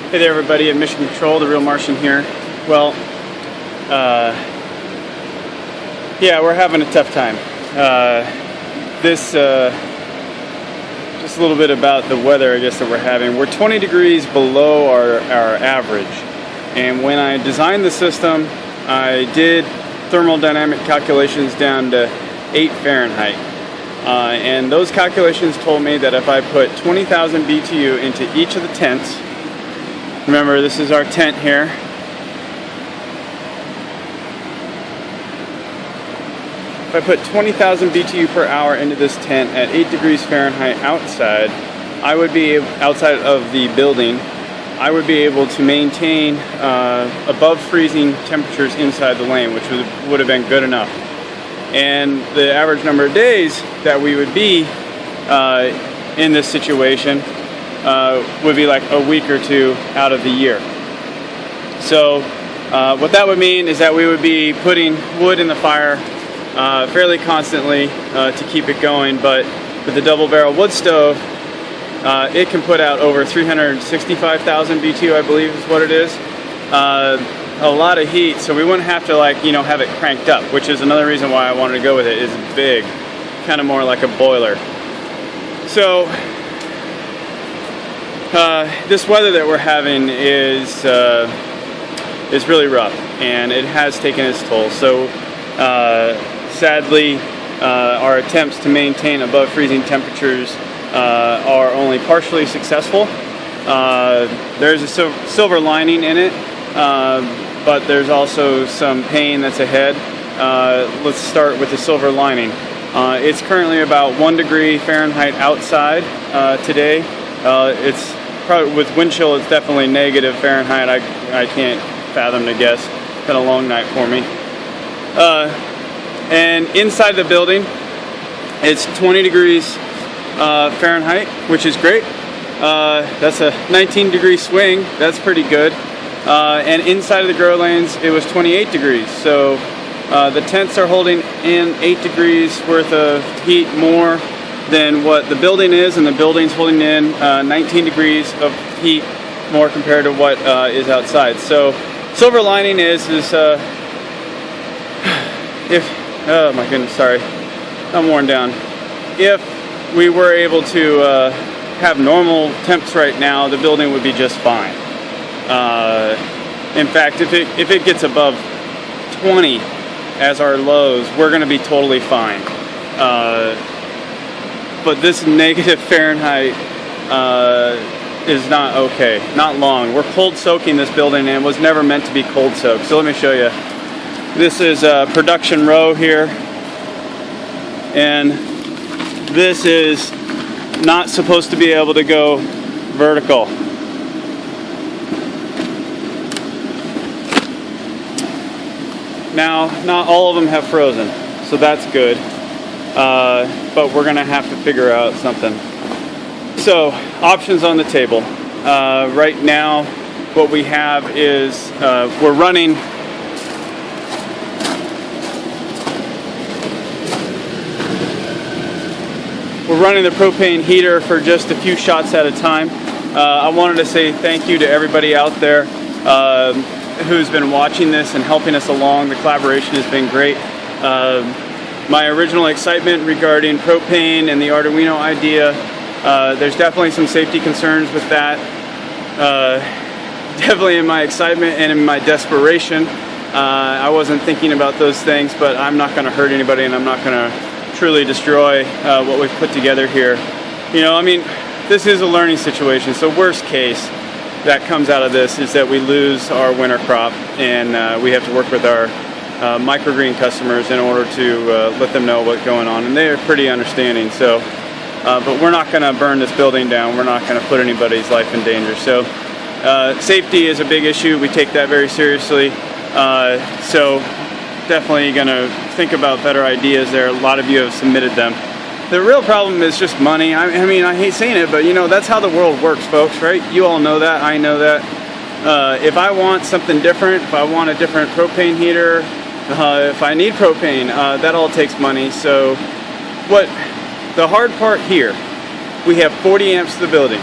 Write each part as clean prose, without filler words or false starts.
Hey there everybody at Mission Control, TheRealMartian here. Well, yeah, we're having a tough time. Just a little bit about the weather, I guess, that we're having. We're 20 degrees below our average. And when I designed the system, I did thermodynamic calculations down to 8 Fahrenheit. And those calculations told me that if I put 20,000 BTU into each of the tents, remember, this is our tent here. If I put 20,000 BTU per hour into this tent at 8 degrees Fahrenheit outside, I would be outside of the building. I would be able to maintain above freezing temperatures inside the lane, which would have been good enough. And the average number of days that we would be in this situation would be like a week or two out of the year. So what that would mean is that we would be putting wood in the fire fairly constantly to keep it going, but with the double barrel wood stove, it can put out over 365,000 BTU, I believe is what it is. A lot of heat, so we wouldn't have to have it cranked up, which is another reason why I wanted to go with it. It's big, kind of more like a boiler. So this weather that we're having is really rough, and it has taken its toll. So sadly, our attempts to maintain above freezing temperatures are only partially successful. There's a silver lining in it, but there's also some pain that's ahead. Let's start with the silver lining. It's currently about 1 degree Fahrenheit outside today. It's probably, with wind chill, it's definitely negative Fahrenheit. I can't fathom to guess. It's been a long night for me. And inside the building, it's 20 degrees Fahrenheit, which is great. That's a 19 degree swing. That's pretty good. And inside of the grow lanes, it was 28 degrees. So the tents are holding in 8 degrees worth of heat more than what the building is, and the building's holding in 19 degrees of heat more compared to what is outside. So silver lining is oh my goodness, sorry, I'm worn down. If we were able to have normal temps right now, the building would be just fine. In fact, if it gets above 20 as our lows, we're going to be totally fine. But this negative Fahrenheit is not okay, not long. We're cold soaking this building, and it was never meant to be cold soaked. So let me show you. This is a production row here, and this is not supposed to be able to go vertical. Now, not all of them have frozen, so that's good, but we're gonna have to figure out something. So, options on the table. Right now, what we have is we're running the propane heater for just a few shots at a time. I wanted to say thank you to everybody out there who's been watching this and helping us along. The collaboration has been great. My original excitement regarding propane and the Arduino idea, there's definitely some safety concerns with that. Definitely in my excitement and in my desperation, I wasn't thinking about those things, but I'm not going to hurt anybody, and I'm not going to truly destroy what we've put together here. I mean, this is a learning situation, so worst case that comes out of this is that we lose our winter crop, and we have to work with our microgreen customers in order to let them know what's going on, and they are pretty understanding. So but we're not going to burn this building down. We're not going to put anybody's life in danger. So safety is a big issue. We take that very seriously. So definitely going to think about better ideas there. A lot of you have submitted them. The real problem is just money. I mean, I hate saying it, but that's how the world works, folks, right? You all know that. I know that. If I want something different, if I want a different propane heater, if I need propane, that all takes money. So the hard part here, we have 40 amps to the building.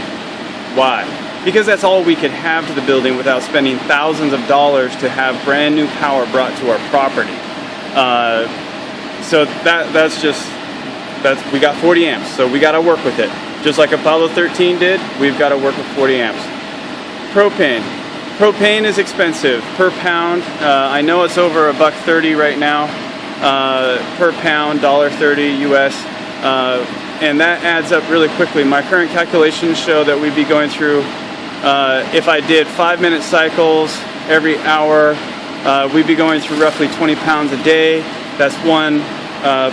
Why? because that's all we could have to the building without spending thousands of dollars to have brand new power brought to our property. So we got 40 amps, so we got to work with it. Just like Apollo 13 did, we've got to work with 40 amps. Propane. Propane is expensive per pound. I know it's over $1.30 right now per pound, $1.30 US, and that adds up really quickly. My current calculations show that we'd be going through, if I did 5-minute cycles every hour, we'd be going through roughly 20 pounds a day. That's one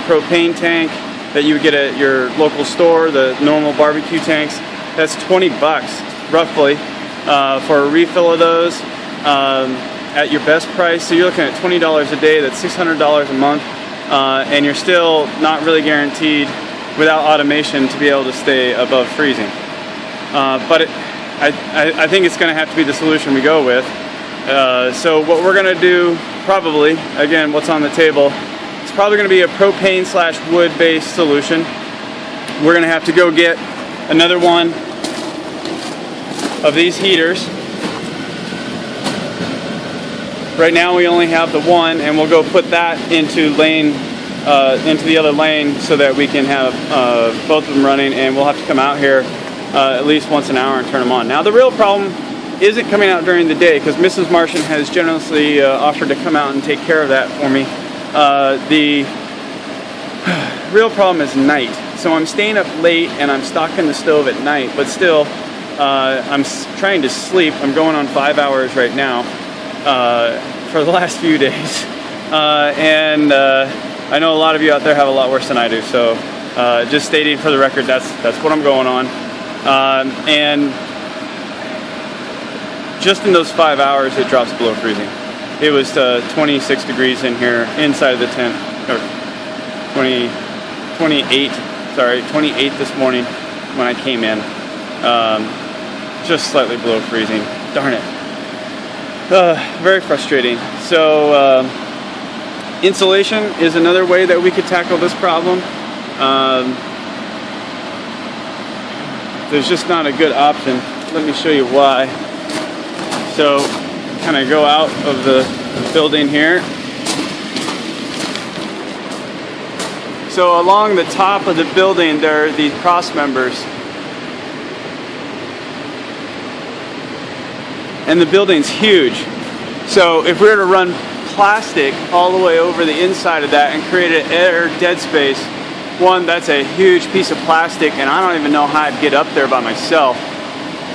propane tank that you would get at your local store, the normal barbecue tanks. That's $20 roughly for a refill of those at your best price. So you're looking at $20 a day. That's $600 a month, and you're still not really guaranteed without automation to be able to stay above freezing. But I think it's going to have to be the solution we go with. So what we're going to do, probably, again, what's on the table, it's probably going to be a propane/wood-based solution. We're going to have to go get another one of these heaters. Right now we only have the one, and we'll go put that into the other lane so that we can have both of them running, and we'll have to come out here at least once an hour and turn them on. Now the real problem isn't coming out during the day, because Mrs. Martian has generously offered to come out and take care of that for me. The real problem is night. So I'm staying up late and I'm stocking the stove at night, but still I'm trying to sleep. I'm going on 5 hours right now for the last few days. And I know a lot of you out there have a lot worse than I do, so just stating for the record, that's what I'm going on. And just in those 5 hours, it drops below freezing. It was 26 degrees in here, inside of the tent, or 28 this morning when I came in. Just slightly below freezing. Darn it. Very frustrating. So insulation is another way that we could tackle this problem. There's just not a good option. Let me show you why. So kind of go out of the building here. So along the top of the building there are these cross members. And the building's huge. So if we were to run plastic all the way over the inside of that and create an air dead space, one, that's a huge piece of plastic, and I don't even know how I'd get up there by myself.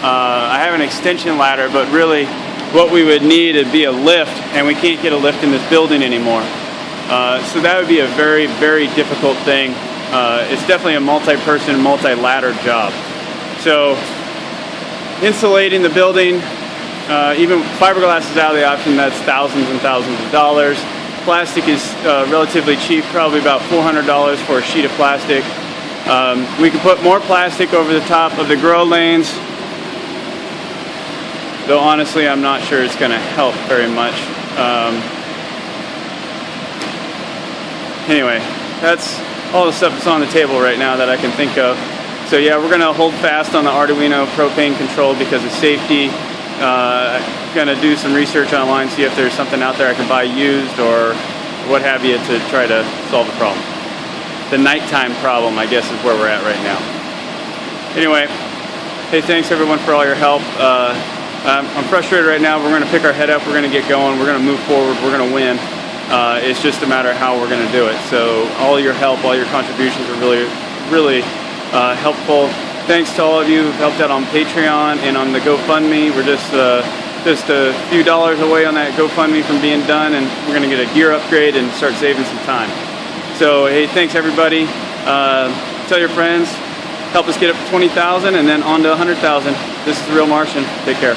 I have an extension ladder, but really what we would need would be a lift, and we can't get a lift in this building anymore. So that would be a very, very difficult thing. It's definitely a multi-person, multi-ladder job. So insulating the building, even fiberglass is out of the option. That's thousands and thousands of dollars. Plastic is relatively cheap, probably about $400 for a sheet of plastic. We can put more plastic over the top of the grow lanes, though honestly I'm not sure it's going to help very much. Anyway, that's all the stuff that's on the table right now that I can think of. So yeah, we're going to hold fast on the Arduino propane control because of safety. Going to do some research online, see if there's something out there I can buy used or what have you to try to solve the problem. The nighttime problem, I guess, is where we're at right now. Anyway, hey, thanks everyone for all your help. I'm frustrated right now. We're going to pick our head up. We're going to get going. We're going to move forward. We're going to win. It's just a matter of how we're going to do it. So all your help, all your contributions are really, really helpful. Thanks to all of you who've helped out on Patreon and on the GoFundMe. We're just a few dollars away on that GoFundMe from being done, and we're going to get a gear upgrade and start saving some time. So hey, thanks everybody. Tell your friends. Help us get up to 20,000 and then on to 100,000. This is The Real Martian. Take care.